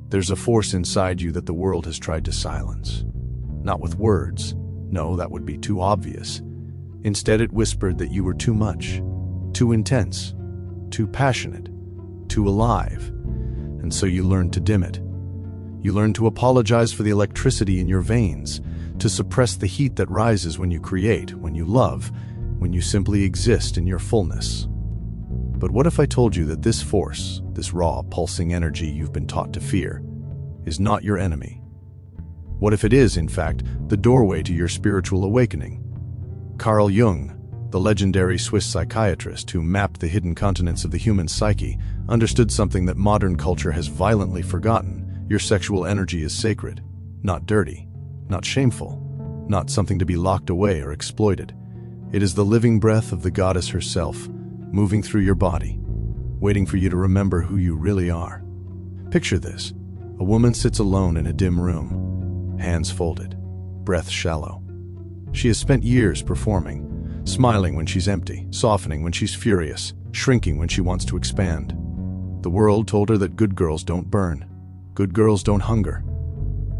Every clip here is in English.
There's a force inside you that the world has tried to silence. Not with words. No, that would be too obvious. Instead, it whispered that you were too much, too intense, too passionate, too alive. And so you learned to dim it. You learned to apologize for the electricity in your veins, to suppress the heat that rises when you create, when you love, when you simply exist in your fullness. But what if I told you that this force, this raw, pulsing energy you've been taught to fear, is not your enemy? What if it is, in fact, the doorway to your spiritual awakening? Carl Jung, the legendary Swiss psychiatrist who mapped the hidden continents of the human psyche, understood something that modern culture has violently forgotten. Your sexual energy is sacred, not dirty, not shameful, not something to be locked away or exploited. It is the living breath of the goddess herself, moving through your body, waiting for you to remember who you really are. Picture this. A woman sits alone in a dim room, hands folded, breath shallow. She has spent years performing, smiling when she's empty, softening when she's furious, shrinking when she wants to expand. The world told her that good girls don't burn. Good girls don't hunger.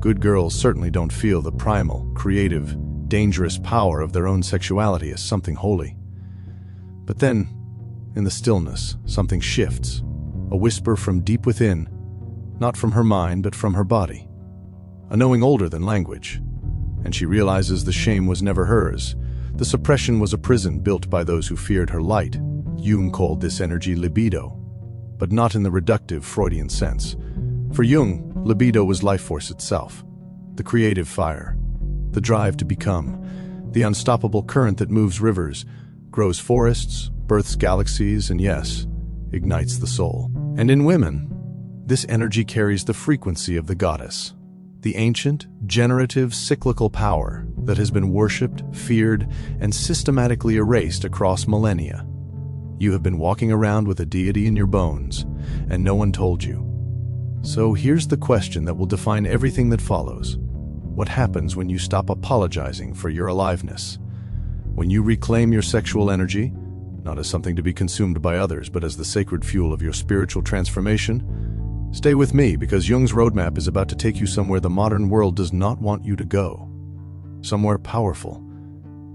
Good girls certainly don't feel the primal, creative, dangerous power of their own sexuality as something holy. But then, in the stillness, something shifts. A whisper from deep within, not from her mind, but from her body. A knowing older than language. And she realizes the shame was never hers. The suppression was a prison built by those who feared her light. Jung called this energy libido, but not in the reductive Freudian sense. For Jung, libido was life force itself, the creative fire, the drive to become, the unstoppable current that moves rivers, grows forests, births galaxies, and yes, ignites the soul. And in women, this energy carries the frequency of the goddess, the ancient, generative, cyclical power that has been worshipped, feared, and systematically erased across millennia. You have been walking around with a deity in your bones, and no one told you. So here's the question that will define everything that follows. What happens when you stop apologizing for your aliveness? When you reclaim your sexual energy, not as something to be consumed by others, but as the sacred fuel of your spiritual transformation? Stay with me, because Jung's roadmap is about to take you somewhere the modern world does not want you to go. Somewhere powerful.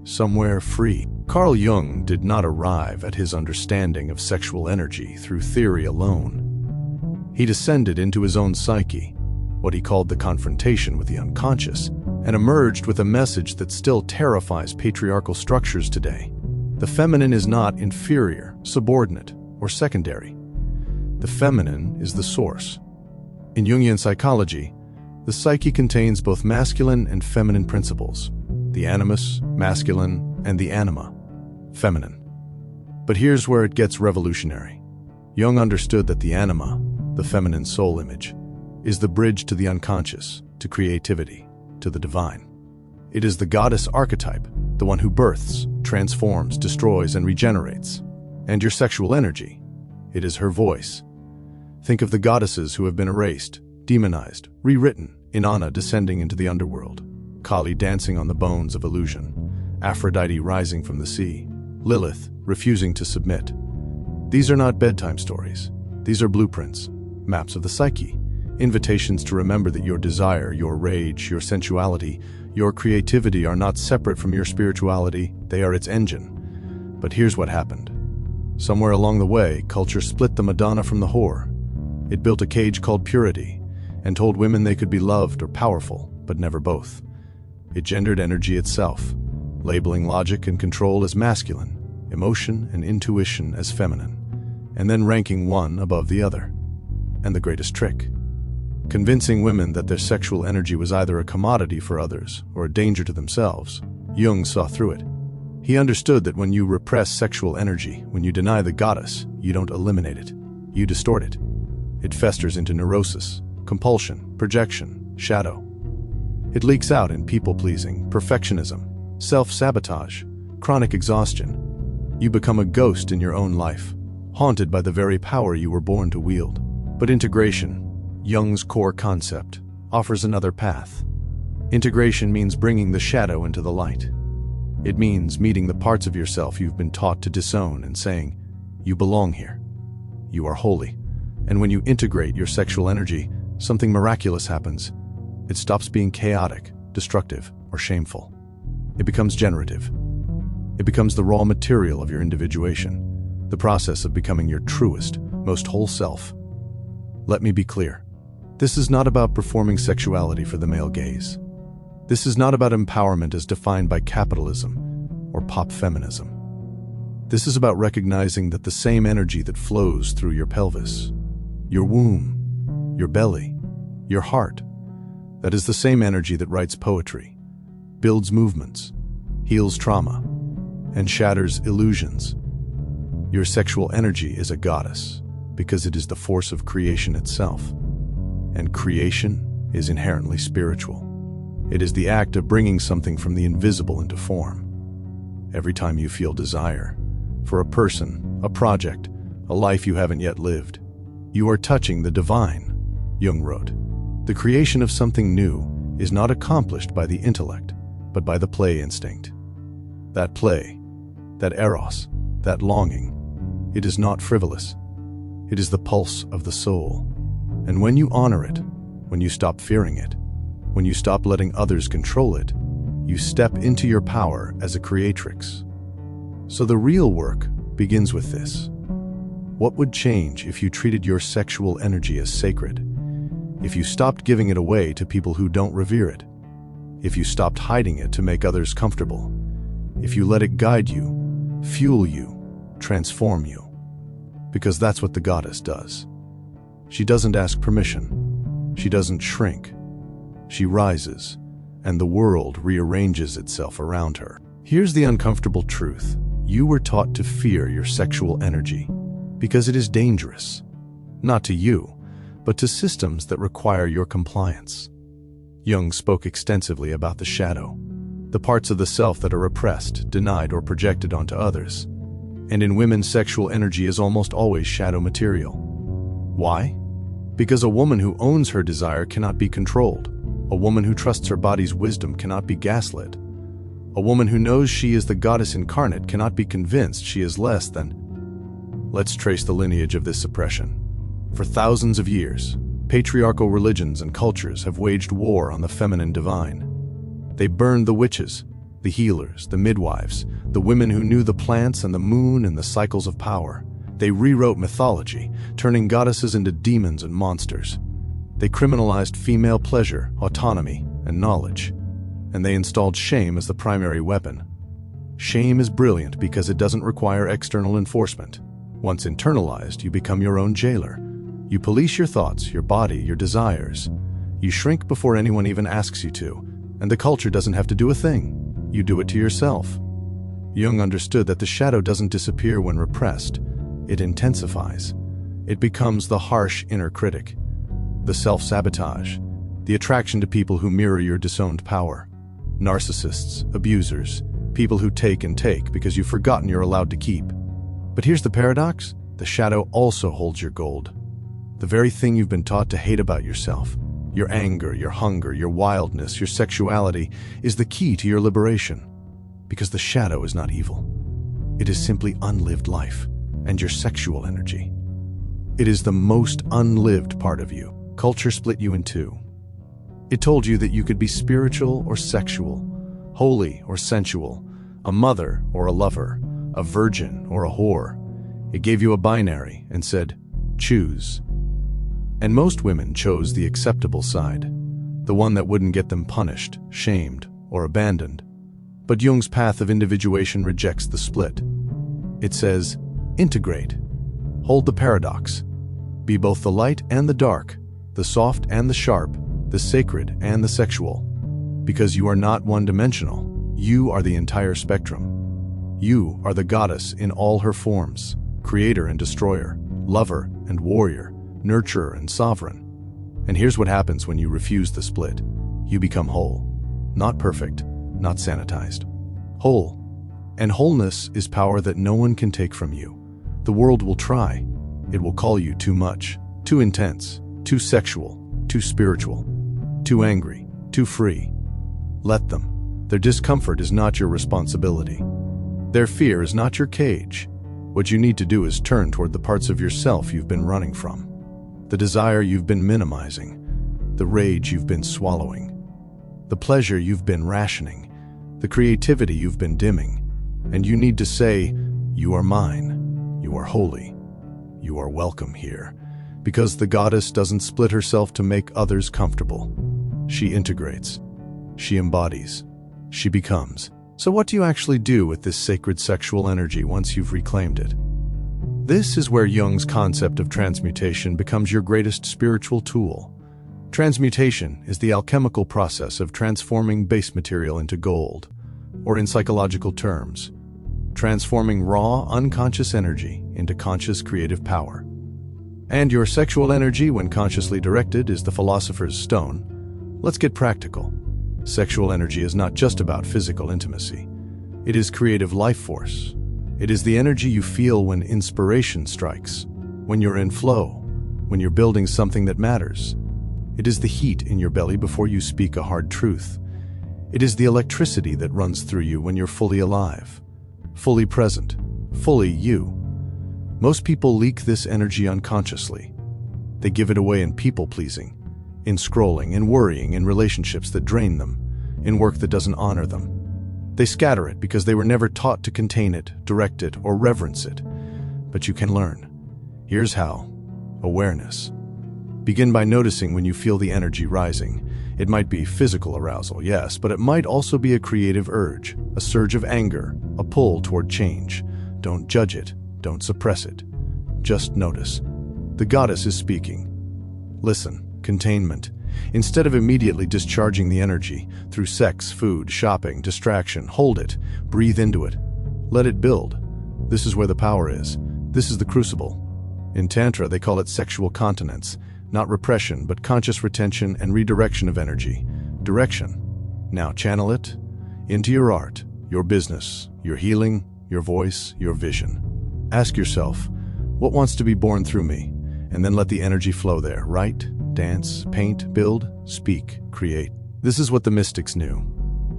Somewhere free. Carl Jung did not arrive at his understanding of sexual energy through theory alone. He descended into his own psyche, what he called the confrontation with the unconscious, and emerged with a message that still terrifies patriarchal structures today. The feminine is not inferior, subordinate, or secondary. The feminine is the source. In Jungian psychology, the psyche contains both masculine and feminine principles, the animus, masculine, and the anima, feminine. But here's where it gets revolutionary. Jung understood that the anima, the feminine soul image, is the bridge to the unconscious, to creativity, to the divine. It is the goddess archetype, the one who births, transforms, destroys, and regenerates. And your sexual energy, it is her voice. Think of the goddesses who have been erased, demonized, rewritten, Inanna descending into the underworld, Kali dancing on the bones of illusion, Aphrodite rising from the sea, Lilith refusing to submit. These are not bedtime stories. These are blueprints, maps of the psyche, invitations to remember that your desire, your rage, your sensuality, your creativity are not separate from your spirituality, they are its engine. But here's what happened. Somewhere along the way, culture split the Madonna from the whore. It built a cage called purity, and told women they could be loved or powerful, but never both. It gendered energy itself, labeling logic and control as masculine, emotion and intuition as feminine, and then ranking one above the other. And the greatest trick, convincing women that their sexual energy was either a commodity for others or a danger to themselves. Jung saw through it. He understood that when you repress sexual energy, when you deny the goddess, you don't eliminate it, you distort it. It festers into neurosis, compulsion, projection, shadow. It leaks out in people-pleasing, perfectionism, self-sabotage, chronic exhaustion. You become a ghost in your own life, haunted by the very power you were born to wield. But integration, Jung's core concept, offers another path. Integration means bringing the shadow into the light. It means meeting the parts of yourself you've been taught to disown and saying, you belong here. You are holy. And when you integrate your sexual energy, something miraculous happens. It stops being chaotic, destructive, or shameful. It becomes generative. It becomes the raw material of your individuation, the process of becoming your truest, most whole self. Let me be clear. This is not about performing sexuality for the male gaze. This is not about empowerment as defined by capitalism or pop feminism. This is about recognizing that the same energy that flows through your pelvis, your womb, your belly, your heart, that is the same energy that writes poetry, builds movements, heals trauma, and shatters illusions. Your sexual energy is a goddess because it is the force of creation itself. And creation is inherently spiritual. It is the act of bringing something from the invisible into form. Every time you feel desire for a person, a project, a life you haven't yet lived, you are touching the divine, Jung wrote. The creation of something new is not accomplished by the intellect, but by the play instinct. That play, that eros, that longing, it is not frivolous. It is the pulse of the soul. And when you honor it, when you stop fearing it, when you stop letting others control it, you step into your power as a creatrix. So the real work begins with this. What would change if you treated your sexual energy as sacred? If you stopped giving it away to people who don't revere it? If you stopped hiding it to make others comfortable? If you let it guide you, fuel you, transform you? Because that's what the goddess does. She doesn't ask permission. She doesn't shrink. She rises, and the world rearranges itself around her. Here's the uncomfortable truth. You were taught to fear your sexual energy because it is dangerous, not to you, but to systems that require your compliance. Jung spoke extensively about the shadow, the parts of the self that are repressed, denied, or projected onto others. And in women, sexual energy is almost always shadow material. Why? Because a woman who owns her desire cannot be controlled. A woman who trusts her body's wisdom cannot be gaslit. A woman who knows she is the goddess incarnate cannot be convinced she is less than. Let's trace the lineage of this suppression. For thousands of years, patriarchal religions and cultures have waged war on the feminine divine. They burned the witches, the healers, the midwives, the women who knew the plants and the moon and the cycles of power. They rewrote mythology, turning goddesses into demons and monsters. They criminalized female pleasure, autonomy, and knowledge. And they installed shame as the primary weapon. Shame is brilliant because it doesn't require external enforcement. Once internalized, you become your own jailer. You police your thoughts, your body, your desires. You shrink before anyone even asks you to, and the culture doesn't have to do a thing. You do it to yourself. Jung understood that the shadow doesn't disappear when repressed. It intensifies. It becomes the harsh inner critic, the self-sabotage, the attraction to people who mirror your disowned power, narcissists, abusers, people who take and take because you've forgotten you're allowed to keep. But here's the paradox. The shadow also holds your gold. The very thing you've been taught to hate about yourself, your anger, your hunger, your wildness, your sexuality, is the key to your liberation. Because the shadow is not evil. It is simply unlived life and your sexual energy. It is the most unlived part of you. Culture split you in two. It told you that you could be spiritual or sexual, holy or sensual, a mother or a lover, a virgin or a whore. It gave you a binary and said, choose. And most women chose the acceptable side, the one that wouldn't get them punished, shamed, or abandoned. But Jung's path of individuation rejects the split. It says, integrate. Hold the paradox. Be both the light and the dark, the soft and the sharp, the sacred and the sexual. Because you are not one-dimensional. You are the entire spectrum. You are the goddess in all her forms, creator and destroyer, lover and warrior, nurturer and sovereign. And here's what happens when you refuse the split. You become whole. Not perfect, not sanitized. Whole. And wholeness is power that no one can take from you. The world will try. It will call you too much, too intense, too sexual, too spiritual, too angry, too free. Let them. Their discomfort is not your responsibility. Their fear is not your cage. What you need to do is turn toward the parts of yourself you've been running from, the desire you've been minimizing, the rage you've been swallowing, the pleasure you've been rationing, the creativity you've been dimming. And you need to say, "You are mine, you are holy, you are welcome here." Because the goddess doesn't split herself to make others comfortable. She integrates, she embodies, she becomes. So what do you actually do with this sacred sexual energy once you've reclaimed it? This is where Jung's concept of transmutation becomes your greatest spiritual tool. Transmutation is the alchemical process of transforming base material into gold, or in psychological terms, transforming raw, unconscious energy into conscious creative power. And your sexual energy, when consciously directed, is the philosopher's stone. Let's get practical. Sexual energy is not just about physical intimacy. It is creative life force. It is the energy you feel when inspiration strikes, when you're in flow, when you're building something that matters. It is the heat in your belly before you speak a hard truth. It is the electricity that runs through you when you're fully alive, fully present, fully you. Most people leak this energy unconsciously. They give it away in people-pleasing, in scrolling, in worrying, in relationships that drain them, in work that doesn't honor them. They scatter it because they were never taught to contain it, direct it, or reverence it. But you can learn. Here's how. Awareness. Begin by noticing when you feel the energy rising. It might be physical arousal, yes, but it might also be a creative urge, a surge of anger, a pull toward change. Don't judge it. Don't suppress it. Just notice. The goddess is speaking. Listen. Containment. Instead of immediately discharging the energy through sex, food, shopping, distraction, hold it. Breathe into it. Let it build. This is where the power is. This is the crucible. In Tantra, they call it sexual continence. Not repression, but conscious retention and redirection of energy. Direction. Now channel it into your art, your business, your healing, your voice, your vision. Ask yourself, what wants to be born through me? And then let the energy flow there. Write, dance, paint, build, speak, create. This is what the mystics knew.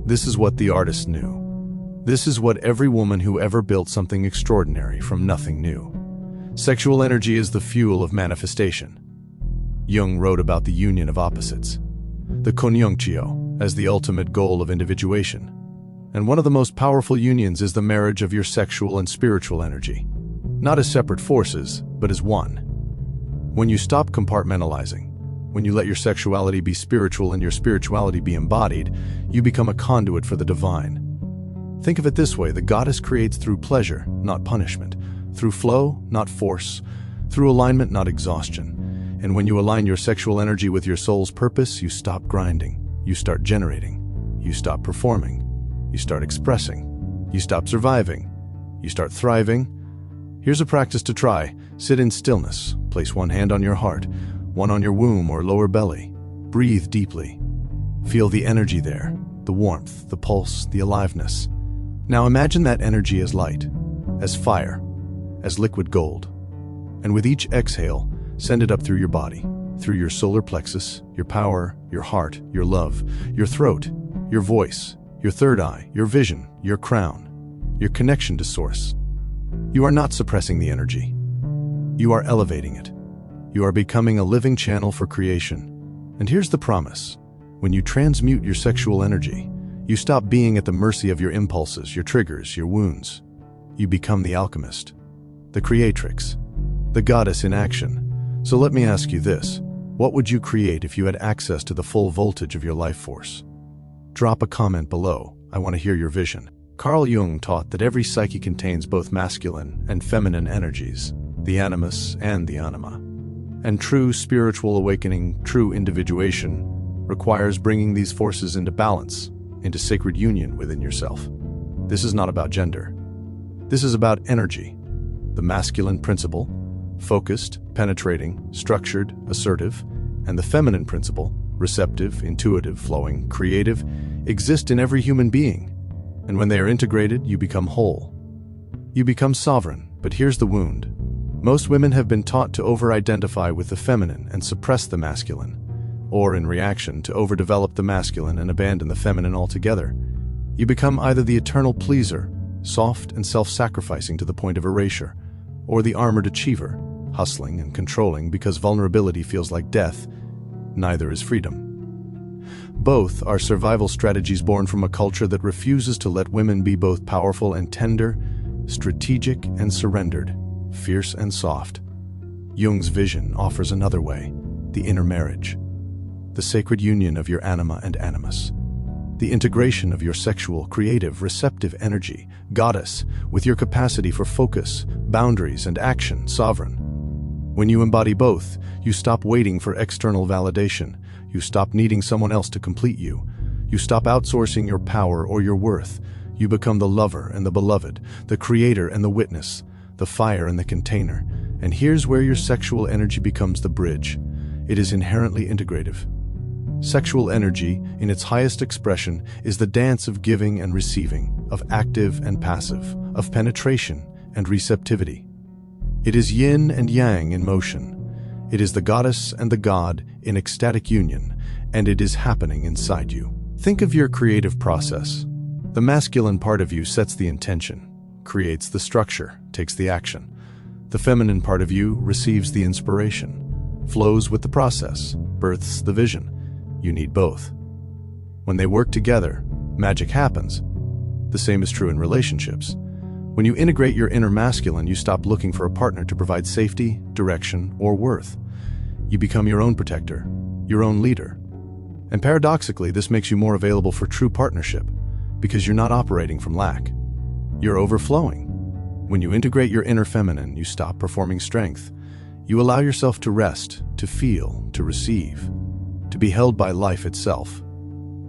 This is what the artists knew. This is what every woman who ever built something extraordinary from nothing knew. Sexual energy is the fuel of manifestation. Jung wrote about the union of opposites, the conjunctio, as the ultimate goal of individuation. And one of the most powerful unions is the marriage of your sexual and spiritual energy, not as separate forces, but as one. When you stop compartmentalizing, when you let your sexuality be spiritual and your spirituality be embodied, you become a conduit for the divine. Think of it this way: the goddess creates through pleasure, not punishment, through flow, not force, through alignment, not exhaustion. And when you align your sexual energy with your soul's purpose, you stop grinding, you start generating, you stop performing, you start expressing, you stop surviving, you start thriving. Here's a practice to try. Sit in stillness. Place one hand on your heart, one on your womb or lower belly. Breathe deeply. Feel the energy there, the warmth, the pulse, the aliveness. Now imagine that energy as light, as fire, as liquid gold. And with each exhale, send it up through your body, through your solar plexus, your power, your heart, your love, your throat, your voice, your third eye, your vision, your crown, your connection to source. You are not suppressing the energy. You are elevating it. You are becoming a living channel for creation. And here's the promise. When you transmute your sexual energy, you stop being at the mercy of your impulses, your triggers, your wounds. You become the alchemist, the creatrix, the goddess in action. So let me ask you this. What would you create if you had access to the full voltage of your life force? Drop a comment below. I want to hear your vision. Carl Jung taught that every psyche contains both masculine and feminine energies, the animus and the anima. And true spiritual awakening, true individuation, requires bringing these forces into balance, into sacred union within yourself. This is not about gender. This is about energy. The masculine principle, focused, penetrating, structured, assertive, and the feminine principle, receptive, intuitive, flowing, creative, exist in every human being. And when they are integrated, you become whole. You become sovereign. But here's the wound. Most women have been taught to over-identify with the feminine and suppress the masculine, or in reaction to overdevelop the masculine and abandon the feminine altogether. You become either the eternal pleaser, soft and self-sacrificing to the point of erasure, or the armored achiever, hustling and controlling because vulnerability feels like death. neither is freedom. Both are survival strategies born from a culture that refuses to let women be both powerful and tender, strategic and surrendered, fierce and soft. Jung's vision offers another way, the inner marriage, the sacred union of your anima and animus, the integration of your sexual, creative, receptive energy, goddess, with your capacity for focus, boundaries, and action, sovereign. When you embody both, you stop waiting for external validation. You stop needing someone else to complete you. You stop outsourcing your power or your worth. You become the lover and the beloved, the creator and the witness, the fire and the container. And here's where your sexual energy becomes the bridge. It is inherently integrative. Sexual energy, in its highest expression, is the dance of giving and receiving, of active and passive, of penetration and receptivity. It is yin and yang in motion. It is the goddess and the god in ecstatic union, and it is happening inside you. Think of your creative process. The masculine part of you sets the intention, creates the structure, takes the action. The feminine part of you receives the inspiration, flows with the process, births the vision. You need both. When they work together, magic happens. The same is true in relationships. When you integrate your inner masculine, you stop looking for a partner to provide safety, direction, or worth. You become your own protector, your own leader. And paradoxically, this makes you more available for true partnership, because you're not operating from lack. You're overflowing. When you integrate your inner feminine, you stop performing strength. You allow yourself to rest, to feel, to receive, to be held by life itself.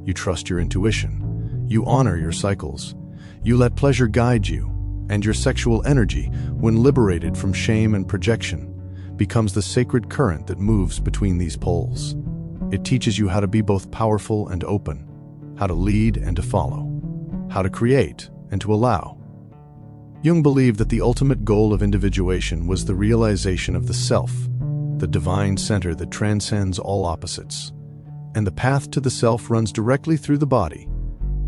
You trust your intuition. You honor your cycles. You let pleasure guide you, and your sexual energy, when liberated from shame and projection, becomes the sacred current that moves between these poles. It teaches you how to be both powerful and open, how to lead and to follow, how to create and to allow. Jung believed that the ultimate goal of individuation was the realization of the self, the divine center that transcends all opposites. And the path to the self runs directly through the body,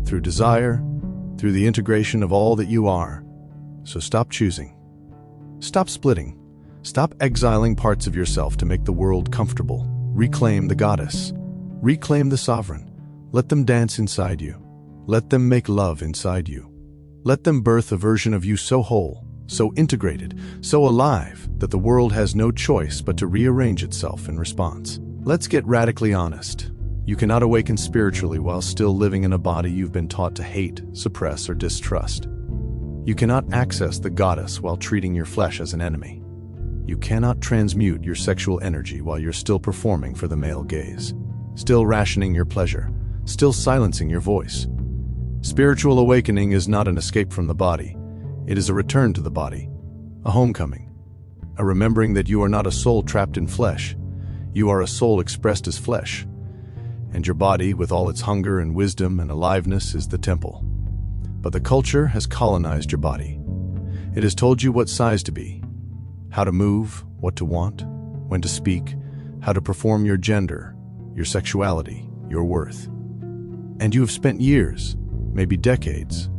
through desire, through the integration of all that you are. So stop choosing. Stop splitting. Stop exiling parts of yourself to make the world comfortable. Reclaim the goddess. Reclaim the sovereign. Let them dance inside you. Let them make love inside you. Let them birth a version of you so whole, so integrated, so alive that the world has no choice but to rearrange itself in response. Let's get radically honest. You cannot awaken spiritually while still living in a body you've been taught to hate, suppress, or distrust. You cannot access the goddess while treating your flesh as an enemy. You cannot transmute your sexual energy while you're still performing for the male gaze, still rationing your pleasure, still silencing your voice. Spiritual awakening is not an escape from the body. It is a return to the body, a homecoming, a remembering that you are not a soul trapped in flesh. You are a soul expressed as flesh, and your body, with all its hunger and wisdom and aliveness, is the temple. But the culture has colonized your body. It has told you what size to be, how to move, what to want, when to speak, how to perform your gender, your sexuality, your worth. And you have spent years, maybe decades,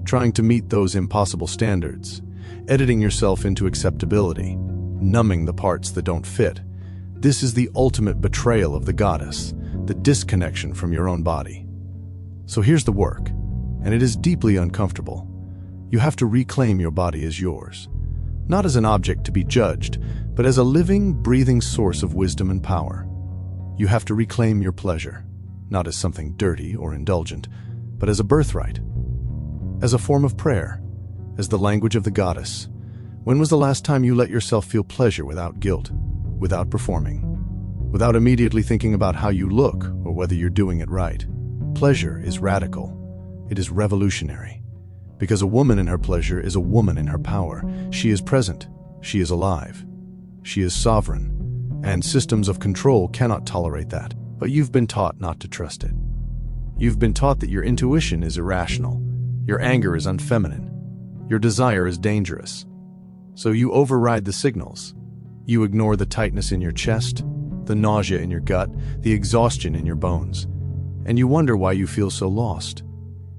trying to meet those impossible standards, editing yourself into acceptability, numbing the parts that don't fit. This is the ultimate betrayal of the goddess, the disconnection from your own body. So here's the work, and it is deeply uncomfortable. You have to reclaim your body as yours, not as an object to be judged, but as a living, breathing source of wisdom and power. You have to reclaim your pleasure, not as something dirty or indulgent, but as a birthright, as a form of prayer, as the language of the goddess. When was the last time you let yourself feel pleasure without guilt, without performing, without immediately thinking about how you look or whether you're doing it right? Pleasure is radical. It is revolutionary. Because a woman in her pleasure is a woman in her power. She is present. She is alive. She is sovereign. And systems of control cannot tolerate that. But you've been taught not to trust it. You've been taught that your intuition is irrational. Your anger is unfeminine. Your desire is dangerous. So you override the signals. You ignore the tightness in your chest, the nausea in your gut, the exhaustion in your bones. And you wonder why you feel so lost.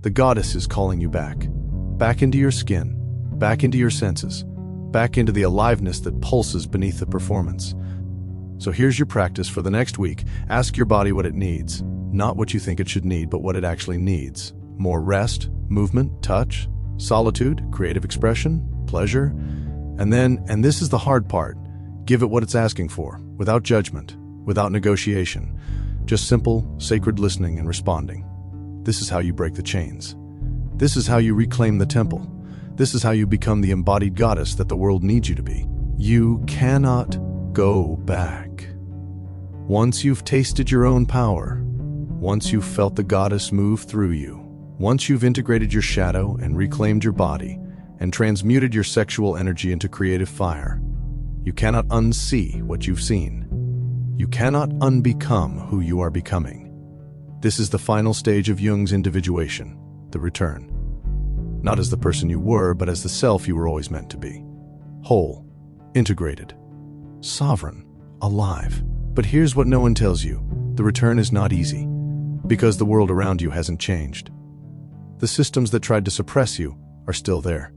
The goddess is calling you back into your skin, back into your senses, back into the aliveness that pulses beneath the performance. So here's your practice for the next week. Ask your body what it needs. Not what you think it should need, but what it actually needs. More rest, movement, touch, solitude, creative expression, pleasure. And this is the hard part, give it what it's asking for, without judgment, without negotiation. Just simple, sacred listening and responding. This is how you break the chains. This is how you reclaim the temple. This is how you become the embodied goddess that the world needs you to be. You cannot go back. Once you've tasted your own power, once you've felt the goddess move through you, once you've integrated your shadow and reclaimed your body and transmuted your sexual energy into creative fire, you cannot unsee what you've seen. You cannot unbecome who you are becoming. This is the final stage of Jung's individuation, the return. Not as the person you were, but as the self you were always meant to be. Whole, integrated, sovereign, alive. But here's what no one tells you. The return is not easy, because the world around you hasn't changed. The systems that tried to suppress you are still there.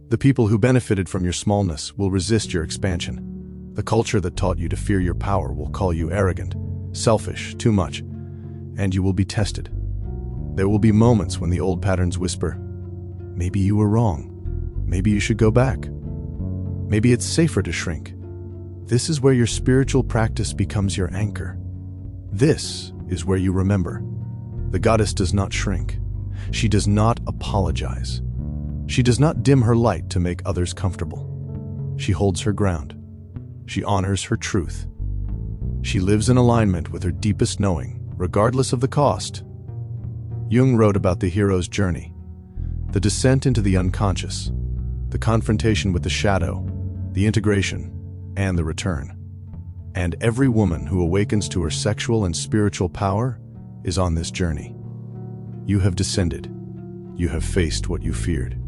The people who benefited from your smallness will resist your expansion. The culture that taught you to fear your power will call you arrogant, selfish, too much, and you will be tested. There will be moments when the old patterns whisper, maybe you were wrong. Maybe you should go back. Maybe it's safer to shrink. This is where your spiritual practice becomes your anchor. This is where you remember. The goddess does not shrink. She does not apologize. She does not dim her light to make others comfortable. She holds her ground. She honors her truth. She lives in alignment with her deepest knowing, regardless of the cost. Jung wrote about the hero's journey, the descent into the unconscious, the confrontation with the shadow, the integration, and the return. And every woman who awakens to her sexual and spiritual power is on this journey. You have descended. You have faced what you feared.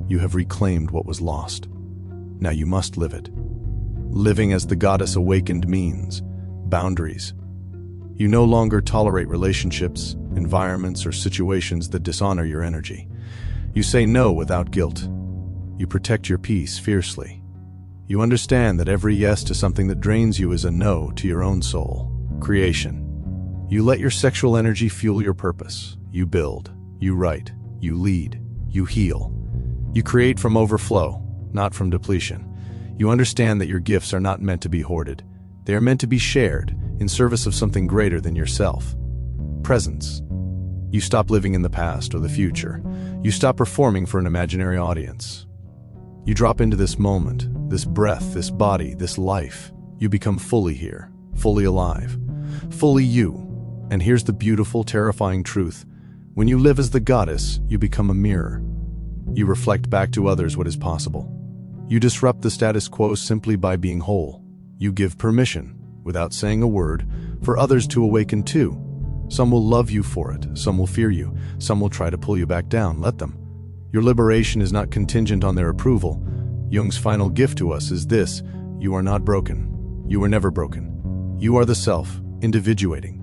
You have reclaimed what was lost. Now you must live it. Living as the goddess awakened means boundaries. You no longer tolerate relationships, environments, or situations that dishonor your energy. You say no without guilt. You protect your peace fiercely. You understand that every yes to something that drains you is a no to your own soul. Creation. You let your sexual energy fuel your purpose. You build. You write. You lead. You heal. You create from overflow, not from depletion. You understand that your gifts are not meant to be hoarded. They are meant to be shared in service of something greater than yourself. Presence. You stop living in the past or the future. You stop performing for an imaginary audience. You drop into this moment, this breath, this body, this life. You become fully here, fully alive, fully you. And here's the beautiful, terrifying truth. When you live as the goddess, you become a mirror. You reflect back to others what is possible. You disrupt the status quo simply by being whole. You give permission, without saying a word, for others to awaken too. Some will love you for it, some will fear you, some will try to pull you back down. Let them. Your liberation is not contingent on their approval. Jung's final gift to us is this: you are not broken. You were never broken. You are the self, individuating.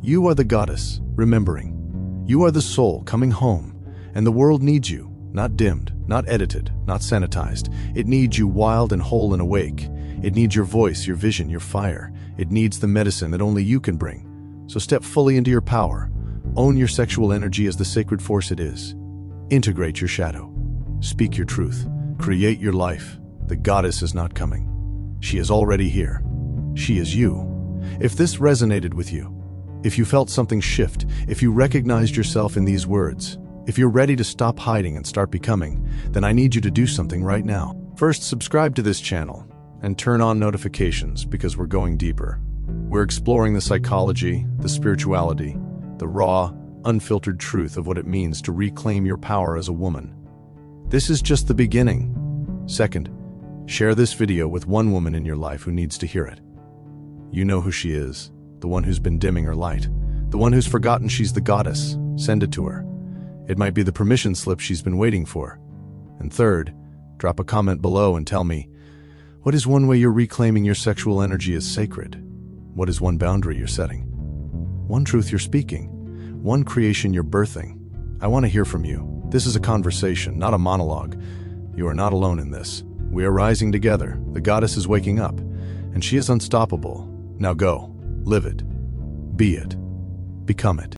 You are the goddess, remembering. You are the soul, coming home. And the world needs you, not dimmed, not edited, not sanitized. It needs you wild and whole and awake. It needs your voice, your vision, your fire. It needs the medicine that only you can bring. So step fully into your power. Own your sexual energy as the sacred force it is. Integrate your shadow. Speak your truth. Create your life. The goddess is not coming. She is already here. She is you. If this resonated with you, if you felt something shift, if you recognized yourself in these words, if you're ready to stop hiding and start becoming, then I need you to do something right now. First, subscribe to this channel and turn on notifications because we're going deeper. We're exploring the psychology, the spirituality, the raw, unfiltered truth of what it means to reclaim your power as a woman. This is just the beginning. Second, share this video with one woman in your life who needs to hear it. You know who she is, the one who's been dimming her light, the one who's forgotten she's the goddess. Send it to her. It might be the permission slip she's been waiting for. And third, drop a comment below and tell me, what is one way you're reclaiming your sexual energy as sacred? What is one boundary you're setting? One truth you're speaking? One creation you're birthing? I want to hear from you. This is a conversation, not a monologue. You are not alone in this. We are rising together. The goddess is waking up, and she is unstoppable. Now go, live it, be it, become it.